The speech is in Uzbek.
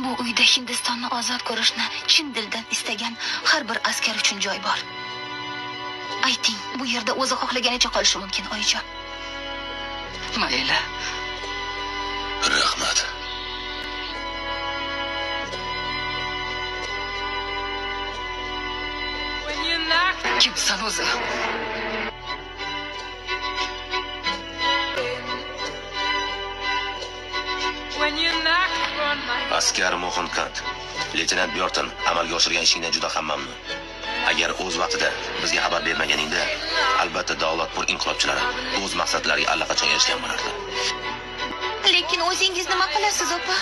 Bu uyda Hindistonni ozod ko'rishni chin dildan istagan har bir askar uchun joy bor. Ayting, bu yerda o'zi xohlaganicha qolishi mumkin, oyijon. Mayli. Rahmat. Kimsan o'zi? Askar Mohankant, leytenant Byorton amalga oshirgan ishingdan juda ham mamnun. Agar o'z vaqtida bizga xabar bermaganingda, albatta davlatpur inqilobchilari o'z maqsadlariga allaqachon erishgan bo'lardi. Lekin o'zingiz nima qilasiz, opa?